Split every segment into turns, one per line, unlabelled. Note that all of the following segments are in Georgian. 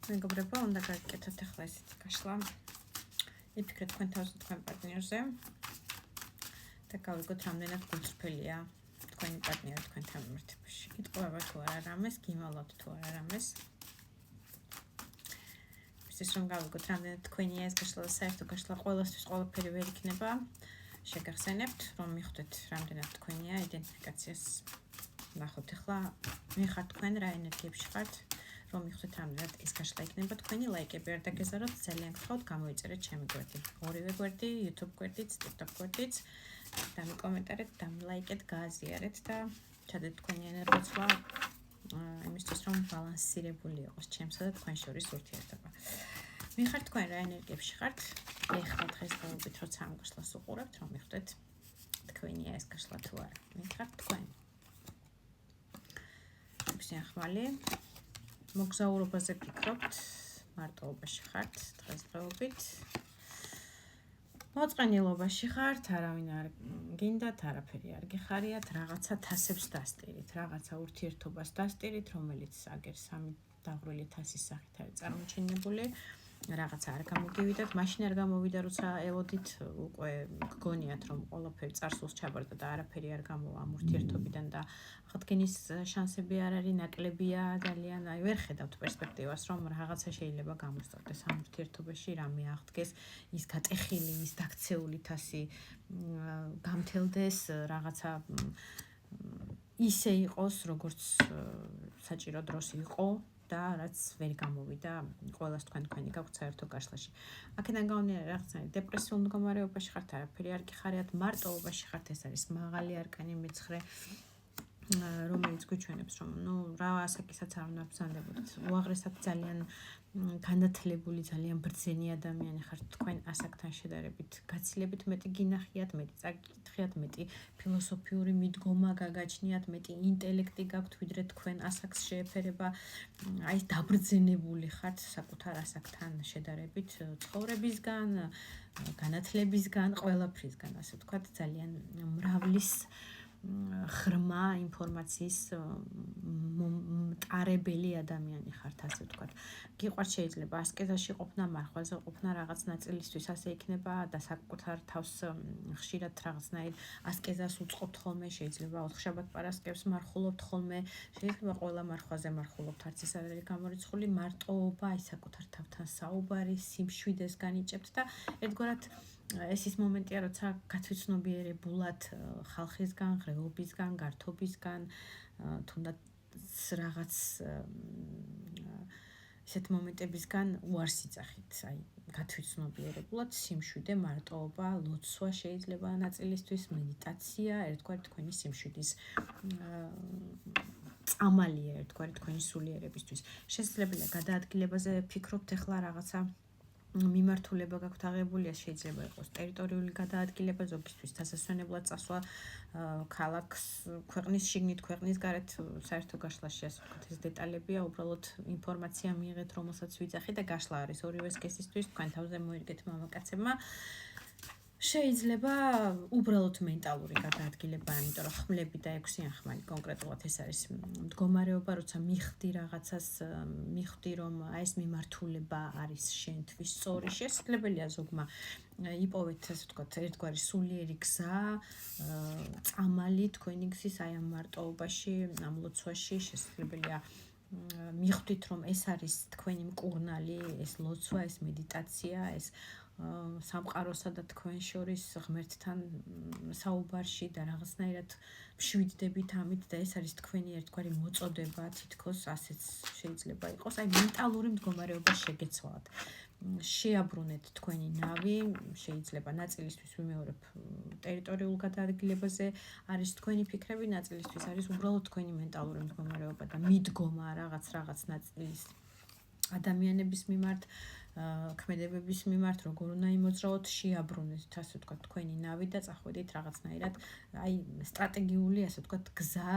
მეგობრებო, უნდა გაგიკეთოთ ახლა ესეთი გაშლა. იფიქრეთ თქვენ თავზე თქვენ პარტნიორზე და გავიგოთ რამდენად გულწრფელია თქვენი პარტნიორი თქვენთან მიმართებაში. იტყუება თუ არა რამეს, გიმალავთ თუ არა რამეს. ის რომ გავიგოთ რამდენად თქვენია ეს გაშლა და საერთო გაშლა ყველასთვის ყველაფერი ვერ იქნება. შეგახსენებთ, რომ მიხვდეთ რამდენად თქვენია იდენტიფიკაციას. ნახოთ ახლა მიხართ თქვენ რა ენერგიებში ხართ. რომ მიხვდეთ რამდენად ეს გაშლა იქნება თქვენი ლაიკები არ დაგეზაროთ ძალიან გთხოვთ გამოიწერეთ ჩემი გვერდი ორივე გვერდი YouTube გვერდიც TikTok გვერდიც დამიკომენტარეთ დამლაიკეთ გააზიარეთ და ჩადეთ თქვენი ენერგოცვლა იმისთვის რომ ბალანსირებული იყოს ჩემსა და თქვენ შორის ურთიერთობა მიხართ თქვენ რა ენერგიებში ხართ ეხლა დღესდღეობით როცა ამ გაშლას უყურებთ რომ მიხვდეთ თქვენია ეს გაშლა თუ არა მიხართ თქვენ სიახმალი მოგზაურობაზე ფიქრობთ, მარტოობაში ხართ დღესდღეობით. მოწყენილობაში ხართ, არავინ არ გინდათ, არაფერი არ გეხარიათ, რაღაცა თასებს დასტირით, რაღაცა ურთიერთობას დასტირით, რომელიც აგერ სამი დაღვრილი თასის სახით არის წარმოჩენილი. რაღაცა არ გამოგივიდათ, მაშინ არ გამოვიდა, როცა ელოდით უკვე გგონიათ, რომ ყველაფერი წარსულს ჩაბარდა და არაფერი არ გამოვა ამ ურთიერთობიდან და აღდგენის შანსები არ არის, ნაკლებია ძალიან, აი ვერ ხედავთ პერსპექტივას, რომ რაღაცა შეიძლება გამოსწორდეს ამ ურთიერთობაში, რამე აღდგეს, ის გატეხილი, ის დაქცეული თასი გამთელდეს, რაღაცა ისე იყოს, როგორც საჭირო დროს იყო. და რაც ვერ გამოვიდა ყველას თქვენი გაქვთ საერთო გაშლაში. აქედან გამომდინარე რაღაცა დეპრესიულ მდგომარეობაში ხართ, არაფერი არ გიხარიათ, მარტოობაში ხართ, ეს არის მაღალი არკანი მეცხრე, რომელიც გვიჩვენებს, რომ რა ასაკისაც არ უნდა ბრძანდებოდეთ. უაღრესად ძალიან განათლებული, ძალიან ბრძენი ადამიანი ხართ თქვენ ასაკთან შედარებით. გაცილებით მეტი გინახიათ, მეტი წაგიკითხიათ, მეტი ფილოსოფიური მიდგომა გაგაჩნიათ, მეტი ინტელექტი გაქვთ, ვიდრე თქვენ ასაკს შეეფერება. აი დაბრძენებული ხართ საკუთარ ასაკთან შედარებით, ცხოვრებისგან, განათლებისგან, ყველაფრისგან, ასე ვთქვათ, ძალიან მრავლის ხრმა ინფორმაციის მტარებელი ადამიანი ხართ, ასე ვთქვათ. გიყვართ შეიძლება ასკეზაში ყოფნა, მარხვაზე ყოფნა რაღაც ნაწილისთვის, ასე იქნება და საკუთარ თავს ხშირად რაღაცნაირ ასკეზას უწყობთ ხოლმე, შეიძლება ოთხშაბათ-პარასკევს მარხულობთ ხოლმე, შეიძლება ყველა მარხვაზე მარხულობთ, არც ეს არ არის გამორიცხული, მარტოობა, აი საკუთარ თავთან საუბარი, სიმშვიდეს განიჭებთ და ერთგვარად ეს ის მომენტია, როცა გათვითცნობიერებულად ხალხისგან, ღრეობისგან, გართობისგან, თუნდაც რაღაც ისეთ მომენტებისგან უარს იწახით, აი გათვითცნობიერებულად, სიმშვიდე, მარტოობა, ლოცვა შეიძლება ნაწილისთვის, მედიტაცია, ერთგვარი თქვენი სიმშვიდის წამალია, ერთგვარი თქვენი სულიერებისთვის. შესაძლებელია გადაადგილებაზე ფიქრობთ ახლა რაღაცა მიმართულება გაქვთ აღებულია, შეიძლება იყოს ტერიტორიული გადაადგილება, ზოგისთვის დასასვენებლად წასვლა ქალაქს, ქვეყნის შიგნით, ქვეყნის გარეთ, საერთო გაშლაში, ასე ვთქვათ, ეს დეტალებია, უბრალოდ ინფორმაცია მიიღეთ, რომელსაც ვიძახი და გაშლა არის ორივე სქესისთვის, თქვენ თავზე მოერგეთ მამაკაცებმა. შეიძლება უბრალოდ მენტალური გადაადგილება, იმიტომ რომ ხმლები და 6-იან ხმალი კონკრეტულად ეს არის მდგომარეობა, როცა მიხვდი რაღაცას, მიხვდი რომ აი ეს მიმართულება არის შენთვის სწორი, შესაძლებელია ზოგმა იპოვეთ, ასე ვთქვათ, ერთგვარი სულიერი გზა, წამალი თქვენი გზის აი ამ მარტოობაში, ამ ლოცვაში, შესაძლებელია მიხვდით რომ ეს არის თქვენი მკურნალი, ეს ლოცვა, ეს მედიტაცია, ეს სამყაროსა და თქვენ შორის ღმერთთან საუბარში და რაღაცნაირად მშვიდდებით ამით და ეს არის თქვენი ერთგვარი მოწოდება, თითქოს ასეც შეიძლება იყოს, აი მენტალური მდგომარეობა შეგეცვალათ. შეაბრუნეთ თქვენი ნავი, შეიძლება ნაწილისთვის ვიმეორებ ტერიტორიულ გადაადგილებაზე არის თქვენი ფიქრები, ნაწილისთვის არის უბრალოდ თქვენი მენტალური მდგომარეობა და მიდგომა რაღაც ნაწილის ადამიანების მიმართ, ქმედებების მიმართ, როგორ უნდა იმოძრაოთ, შეაბრუნეთ, ასე ვთქვათ, თქვენი ნავი და წახვედით რაღაცნაირად, აი სტრატეგიული, ასე ვთქვათ, გზა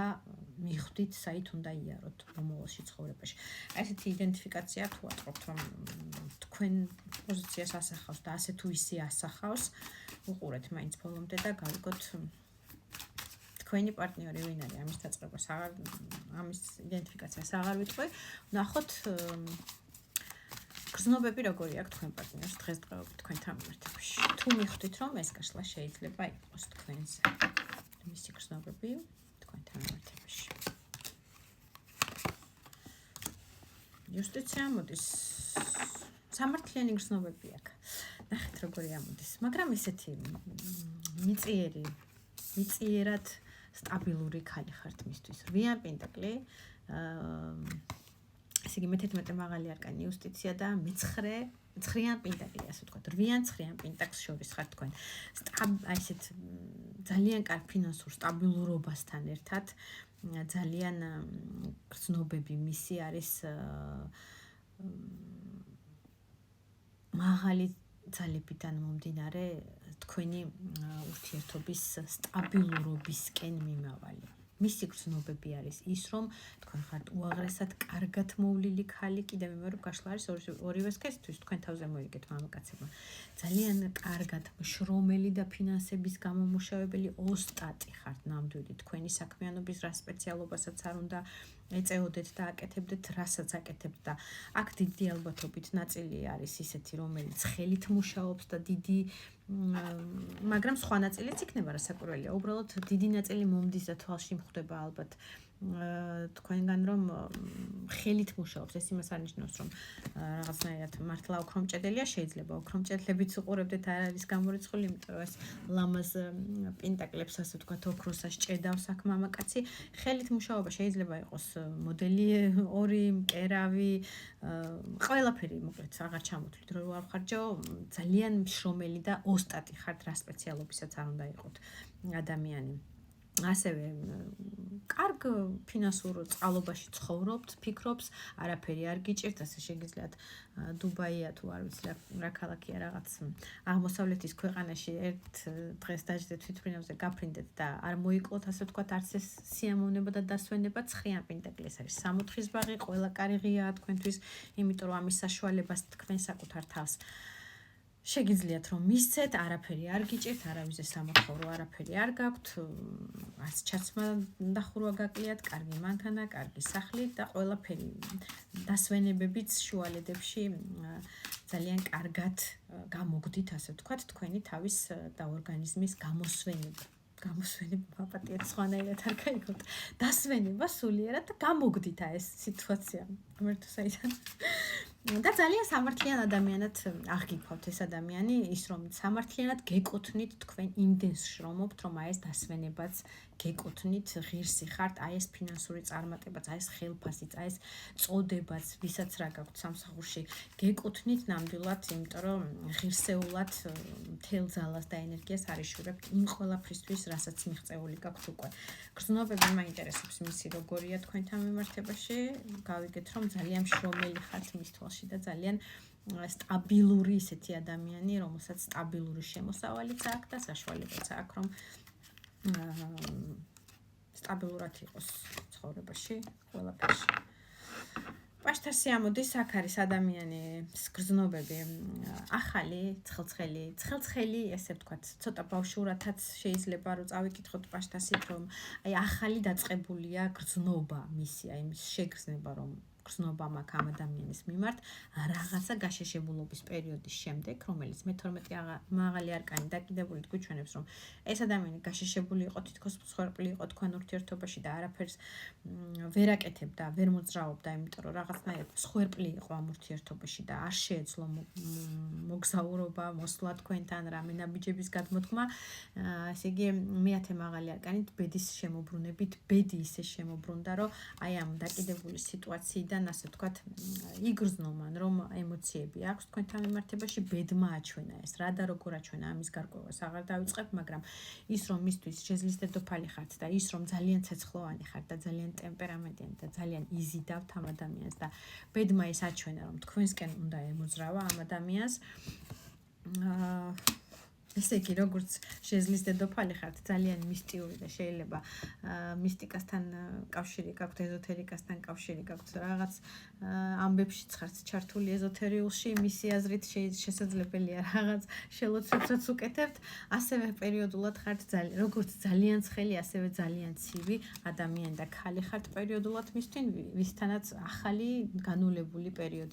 მიხვდით, საით უნდა იაროთ მომავალში ცხოვრებაში. აი ესეთი იდენტიფიკაცია თუ ატყობთ, რომ თქვენ პოზიციას ასახავს და ასე თუ ისე ასახავს, უყურეთ მაინც ბოლომდე და გავიგოთ თქვენი პარტნიორი ვინ არის, ამის დაწყებას აღარ ამის იდენტიფიკაციას აღარ ვიტყვი. ნახოთ გრძნობები როგორი აქვს თქვენ პარტნიორს დღესდღეობით თქვენთან მიმართებაში? თუ მიხვდით, რომ ეს გაშლა შეიძლება იყოს თქვენზე. მისი გრძნობები თქვენთან მიმართებაში. იუსტიცია მოდის. სამართლიანი გრძნობები აქვს. ნახეთ როგორი ამოდის, მაგრამ ესეთი მიწიერად სტაბილური ქალი ხართ მისთვის. რვიან პენტაკლი, ესე იგი მე-11 მაღალი არკანი იუსტიცია და მეცხრიან პენტაკლი, ასე ვთქვათ. რვიან ცხრიან პენტაკლს შორის ხართ თქვენ. აი ესეთ ძალიან კარგ ფინანსურ სტაბილურობასთან ერთად ძალიან გრძნობები მისი არის მაღალი ძალებიდან მომდინარე თქვენი ურთიერთობის სტაბილურობისკენ მიმავალი. მისი გრძნობები არის ის, რომ თქვენ ხართ უაღრესად კარგად მოვლილი ხალი, კიდევ მეორე გაშლა არის ორივე სქესისთვის, თქვენ თავზე მოიგეთ მამაკაცებმა. ძალიან კარგად შრომელი და ფინანსების გამომუშავებელი ოსტატი ხართ ნამდვილი თქვენი საქმიანობის რა სპეციალობასაც არ უნდა ეწეოდეთ და აკეთებდეთ, რასაც აკეთებთ და აქ დიდი ალბათობით ნაწილი არის ისეთი, რომელიც ხელით მუშაობს და დიდი მაგრამ სხვა ნაწილიც იქნება რასაკვირველია. უბრალოდ დიდი ნაწილი მომდის და თვალში მხვდება ალბათ თქვენგან რომ ხელით მუშაობს. ეს იმას არნიშნავს, რომ რაღაცნაირად მართლა ოქრომჭედელია, შეიძლება ოქრომჭედლებიც უყურებდეთ, არ არის გამორიცხული, იმიტომ რომ ეს ლამაზ პენტაკლებს ასე ვთქვათ, ოქროსას ჭედავს აქ მამაკაცი. ხელით მუშაობა შეიძლება იყოს მოდელი 2, მკერავი, ყველაფერი, მოკლედ, აღარ ჩამოთვლით, რომ არ ხარჯო, ძალიან შრომელი და ოსტატი ხართ, რა სპეციალობისაც არ უნდა იყოთ ადამიანი. ასევე კარგ ფინანსურ წყალობაში ცხოვრობთ, ფიქრობს, არაფერი არ გიჭირთ, ასე შეგიძლიათ დუბაია თუ არ ვიცი რა ქალაქია რაღაც აღმოსავლეთის ქვეყანაში ერთ დღეს დაждდეთ თვითმფრინავზე გაფრინდეთ და არ მოიკლოთ, ასე ვთქვათ, არც ეს სიამოვნება და დასვენება. ცხრიან პენტაკლი ეს არის 60-ის ბაღი, ყველა კარი ღიაა თქვენთვის, იმიტომ რომ ამის საშუალებას თქვენ საკუთარ თავს შეგიძლიათ რომ მისცეთ, არაფერი არ გიჭირთ, არავის სამოხმარო არაფერი არ გაქვთ, არც ჩაცმა დახურვა გაკლიათ, კარგი მანქანა, კარგი სახლი და ყველაფერი დასვენებებიც შუალედებში ძალიან კარგად გამოგდით, ასე ვთქვათ, თქვენი თავის და ორგანიზმის გამოსვენება. მაპატიეთ სხვანაირად არ გაიგოთ. დასვენება სულიერად გამოგდით ეს სიტუაცია. ღმერთო საიდან. და ძალიან სამართლიან ადამიანად აღგიქავთ ეს ადამიანი, ის რომ სამართლიანად გეკუთვნით თქვენ იმდენს შრომობთ, რომ აი ეს დასვენებაც გეკუთვნით, ღირსი ხართ, აი ეს ფინანსური წარმატებაც, აი ეს ხელფასიც, აი ეს წოდებაც, ვისაც რა გაქვთ სამსახურში, გეკუთვნით ნამდვილად, იმიტომ რომ ღირსეულად მთელ ძალას და ენერგიას არიშურებთ იმ ყველაფრისთვის, რასაც მიღწეული გაქვთ უკვე. გრძნობები მაინტერესებს მისი როგორია თქვენთან მიმართებაში, გავიგეთ რომ ძალიან შრომელი ხართ მის თვალში და ძალიან სტაბილური ისეთი ადამიანი, რომელსაც სტაბილური შემოსავალიც აქვს და საშუალებაც აქვს, რომ სტაბილურად იყოს ცხოვრებაში, ყველაფერში. პაშტას ამოდის, აქ არის ადამიანის გრძნობები, ახალი, ცხელცხელი, ესე ვთქვათ, ცოტა ბავშვურათაც შეიძლება რომ წავიკითხოთ პაშტასით, რომ აი ახალი დაწყებულია გრძნობა მისი, აი მის შეგრძნება, რომ გრძნობა მაქვს ამ ადამიანის მიმართ რაღაცა გაშეშებულობის პერიოდის შემდეგ, რომელიც მე-12 მაღალი არკანი დაკიდებული გვიჩვენებს, რომ ეს ადამიანი გაშეშებული იყო, თითქოს მსხვერპლი იყო თქვენ ურთიერთობაში და არაფერს ვერ აკეთებდა, ვერ მოძრაობდა, იმიტომ რომ რაღაცნაირად მსხვერპლი იყო ამ ურთიერთობაში და არ შეეძლო მოგზაურობა, მოსვლა თქვენთან, რამე ნაბიჯების გადმოდგმა. ესე იგი, მე-10 მაღალი არკანით ბედის შემოbrunებით, ბედი ისე შემოbrunდა, რომ აი ამ დაკიდებული სიტუაციიდან ასე ვთქვათ, იგრძნო მან, რომ ემოციები აქვს თქვენთან მიმართებაში, ბედმა აჩვენა ეს. რა და როგორ აჩვენა, ამის გარკვევას აღარ დავიწყებ, მაგრამ ის რომ მისთვის შეძლის დედოფალი ხართ და ის რომ ძალიან ცეცხლოვანი ხართ და ძალიან ტემპერამენტიანი და ძალიან იზიდავთ ამ ადამიანს და ბედმა ის აჩვენა, რომ თქვენსკენ უნდა ემოძრავა ამ ადამიანს. ესე იგი, როგორც შეძლის დედოფალი ხართ, ძალიან მისტიური და შეიძლება მისტიკასთან კავშირი გაქვთ, ეზოთერიკასთან კავშირი გაქვთ, რაღაც ამბებშიც ხართ ჩართული ეზოთერიულში, მისი აზრით შესაძლებელია რაღაც შელოცვებსაც უკეთებთ, ასევე პერიოდულად ხართ როგორც ძალიან ცხელი, ასევე ძალიან ცივი ადამიანი და ქალი ხართ პერიოდულად მისთვინ, ვისთანაც ახალი განულებული პერიოდი